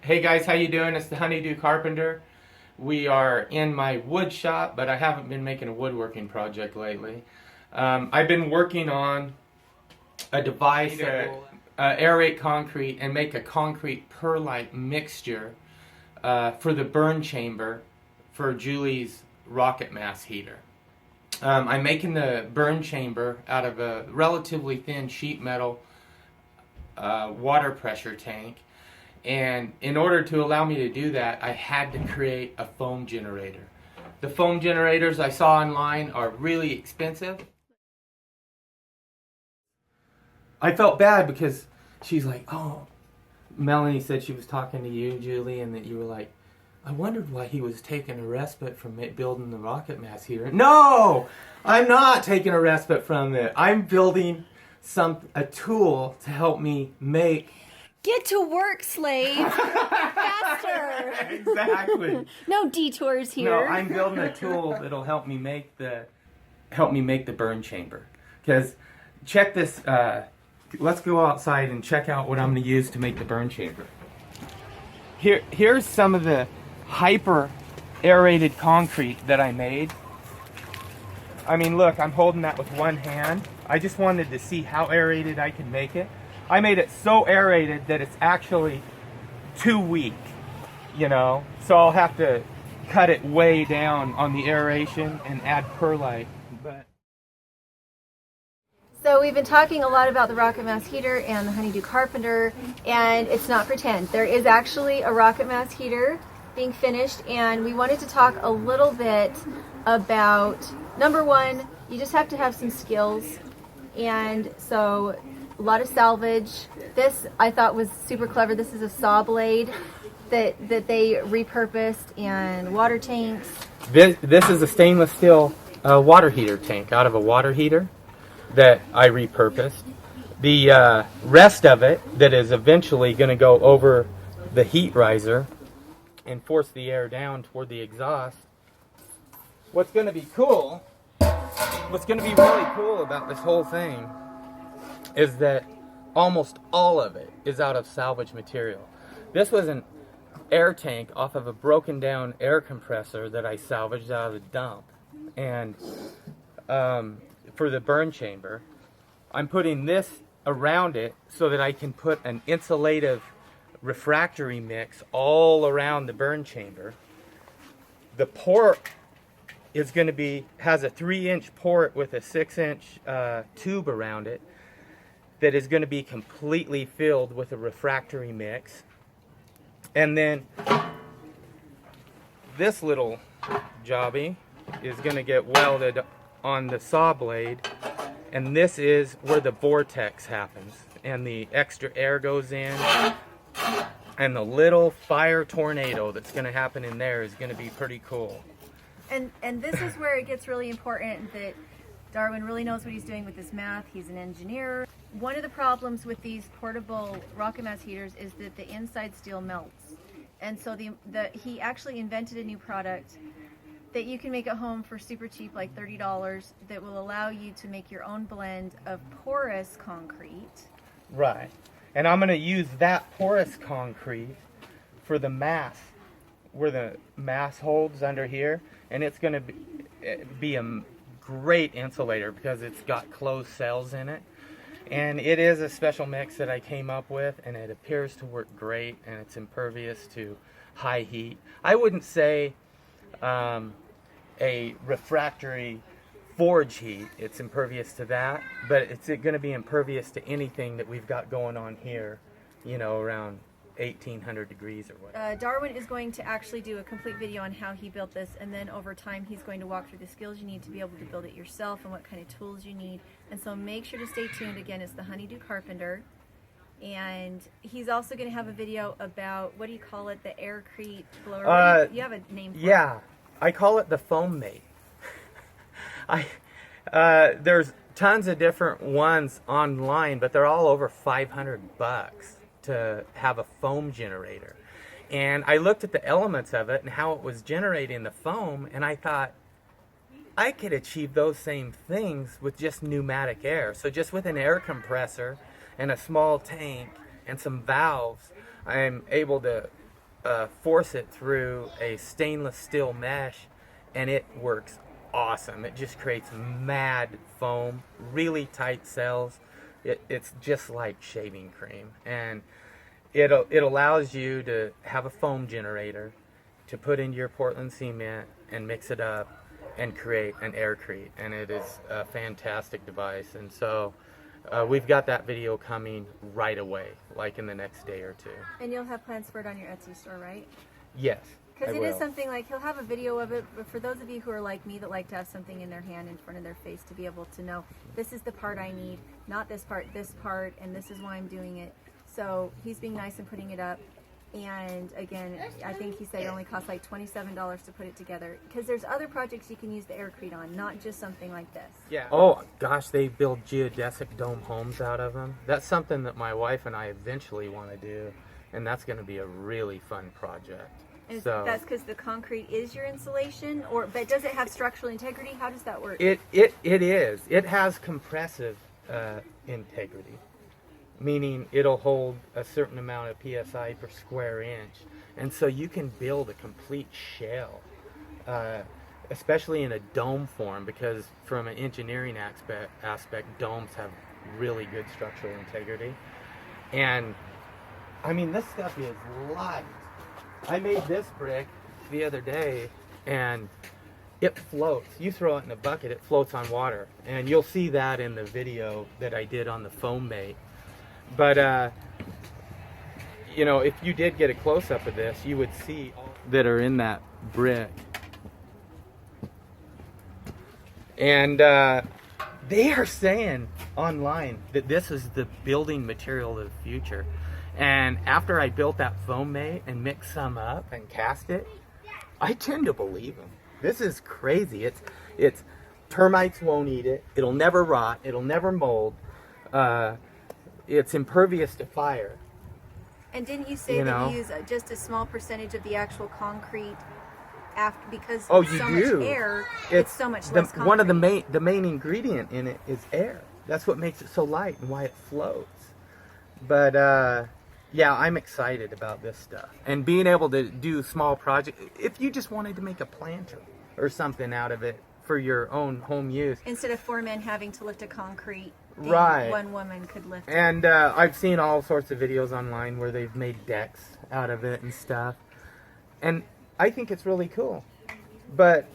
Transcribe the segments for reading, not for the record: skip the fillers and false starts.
Hey guys, how you doing? It's the Honeydew Carpenter. We are in my wood shop, but I haven't been making a woodworking project lately. I've been working on a device to aerate concrete and make a concrete perlite mixture for the burn chamber for Julie's rocket mass heater. I'm making the burn chamber out of a relatively thin sheet metal water pressure tank. And in order to allow me to do that, I had to create a foam generator. The foam generators I saw online are really expensive. I felt bad because she's like, oh, Melanie said she was talking to you, Julie, and that you were like, I wondered why he was taking a respite from building the rocket mass heater. No, I'm not taking a respite from it. I'm building a tool to help me make. Get to work, slave. Faster. Exactly. No detours here. No, I'm building a tool that'll help me make the burn chamber. Because check this. Let's go outside and check out what I'm going to use to make the burn chamber. Here's some of the hyper aerated concrete that I made. I mean, look, I'm holding that with one hand. I just wanted to see how aerated I could make it. I made it so aerated that it's actually too weak, you know? So I'll have to cut it way down on the aeration and add perlite. So we've been talking a lot about the rocket mass heater and the Honeydew Carpenter, and it's not pretend. There is actually a rocket mass heater being finished, and we wanted to talk a little bit about, number one, you just have to have some skills, and so a lot of salvage. This I thought was super clever. This is a saw blade that they repurposed in water tanks. This is a stainless steel water heater tank out of a water heater that I repurposed. The rest of it that is eventually going to go over the heat riser and force the air down toward the exhaust. What's going to be really cool about this whole thing is that almost all of it is out of salvage material. This was an air tank off of a broken down air compressor that I salvaged out of the dump. And for the burn chamber, I'm putting this around it so that I can put an insulative refractory mix all around the burn chamber. The port is going to has a 3-inch port with a 6-inch tube around it that is going to be completely filled with a refractory mix. And then this little jobby is going to get welded on the saw blade, and this is where the vortex happens and the extra air goes in, and the little fire tornado that's going to happen in there is going to be pretty cool. And this is where it gets really important that Darwin really knows what he's doing with his math. He's an engineer. One of the problems with these portable rocket mass heaters is that the inside steel melts. And so he actually invented a new product that you can make at home for super cheap, like $30, that will allow you to make your own blend of porous concrete. Right. And I'm going to use that porous concrete for the mass, where the mass holds under here. And it's going to be a great insulator because it's got closed cells in it. And it is a special mix that I came up with, and it appears to work great, and it's impervious to high heat. I wouldn't say a refractory forge heat. It's impervious to that, but it's going to be impervious to anything that we've got going on here, you know, around 1800 degrees or whatever. Darwin is going to actually do a complete video on how he built this, and then over time he's going to walk through the skills you need to be able to build it yourself and what kind of tools you need. And so make sure to stay tuned. Again, it's the Honeydew Carpenter, and he's also going to have a video about, what do you call it, the Crete blower? You have a name for it. Yeah, I call it the foam mate. There's tons of different ones online, but they're all over $500 to have a foam generator. And I looked at the elements of it and how it was generating the foam, and I thought I could achieve those same things with just pneumatic air. So just with an air compressor and a small tank and some valves, I'm able to force it through a stainless steel mesh, and it works awesome. It just creates mad foam, really tight cells. It's just like shaving cream, and it allows you to have a foam generator to put into your Portland cement and mix it up and create an aircrete, and it is a fantastic device. And so we've got that video coming right away, like in the next day or two. And you'll have plans for it on your Etsy store, right? Yes. Because it is something like, he'll have a video of it, but for those of you who are like me that like to have something in their hand in front of their face to be able to know, this is the part I need, not this part, and this is why I'm doing it. So he's being nice and putting it up. And again, I think he said it only costs like $27 to put it together. Because there's other projects you can use the aircrete on, not just something like this. Yeah. Oh gosh, they build geodesic dome homes out of them. That's something that my wife and I eventually want to do, and that's going to be a really fun project. And so that's because the concrete is your insulation, but does it have structural integrity? How does that work? It is. It has compressive integrity, meaning it'll hold a certain amount of psi per square inch, and so you can build a complete shell, especially in a dome form, because from an engineering aspect, domes have really good structural integrity. And I mean, this stuff is light. I made this brick the other day, and it floats. You throw it in a bucket, it floats on water. And you'll see that in the video that I did on the foam bait. But, you know, if you did get a close-up of this, you would see all that are in that brick. And they are saying online that this is the building material of the future. And after I built that foam mate and mixed some up and cast it, I tend to believe them. This is crazy. It's termites won't eat it. It'll never rot. It'll never mold. It's impervious to fire. And didn't you say that you use just a small percentage of the actual concrete after, because you so do. much air, it's so much less concrete. One of the main ingredient in it is air. That's what makes it so light and why it floats. But yeah, I'm excited about this stuff. And being able to do small projects, if you just wanted to make a planter or something out of it for your own home use. Instead of 4 men having to lift a concrete thing, right. 1 woman could lift it. And I've seen all sorts of videos online where they've made decks out of it and stuff. And I think it's really cool. But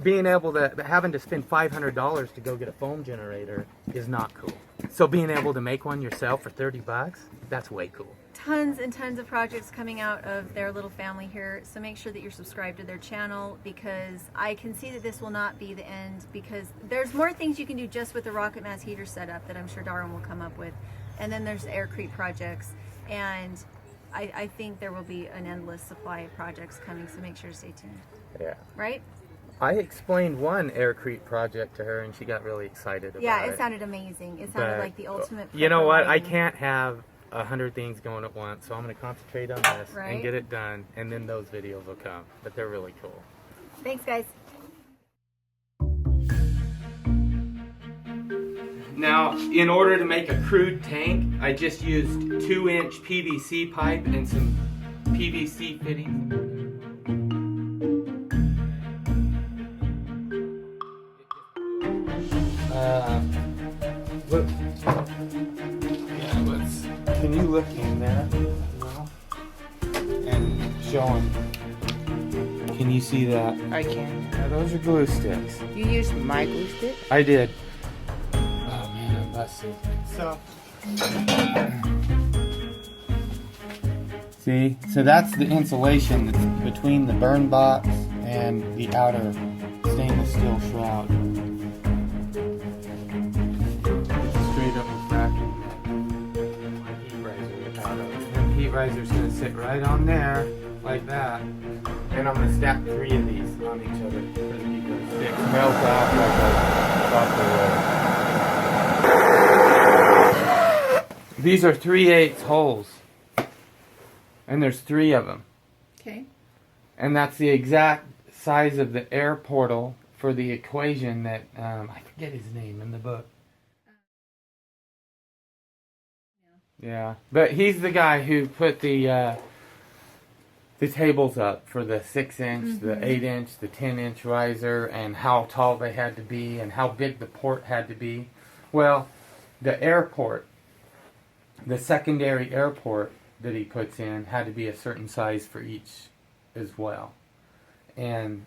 being able to, having to spend $500 to go get a foam generator is not cool. So being able to make one yourself for $30, that's way cool. Tons and tons of projects coming out of their little family here, so make sure that you're subscribed to their channel, because I can see that this will not be the end, because there's more things you can do just with the rocket mass heater setup that I'm sure Darwin will come up with, and then there's the aircrete projects, and I think there will be an endless supply of projects coming, so make sure to stay tuned. Yeah. Right? I explained one aircrete project to her, and she got really excited about it. Yeah, it sounded amazing. It sounded like the ultimate. You know what? I lighting. can't have 100 things going at once, so I'm going to concentrate on this Right? and get it done, and then those videos will come. But they're really cool. Thanks, guys. Now, in order to make a crude tank, I just used 2-inch PVC pipe and some PVC fittings. Look. Yeah, can you look in there? No. And show them. Can you see that? I can. Now, those are glue sticks. You used my glue stick? I did. Oh man, I'm busted. So, see, so that's the insulation that's between the burn box and the outer stainless steel shroud. It's straight up refractory. My heat riser out of. And the heat riser's gonna sit right on there, like that. And I'm gonna stack 3 of these on each other for the keep those sticks melt off like a. These are 3/8 holes, and there's 3 of them. Okay. And that's the exact size of the air portal for the equation that I forget his name in the book. Yeah, but he's the guy who put the the tables up for the 6-inch, the 8-inch, the 10-inch riser, and how tall they had to be, and how big the port had to be. Well, the airport, the secondary airport that he puts in, had to be a certain size for each as well. And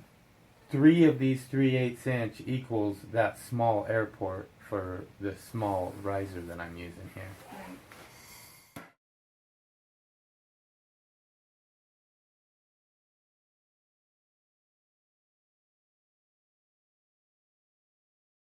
3 of these 3/8 inch equals that small airport for the small riser that I'm using here.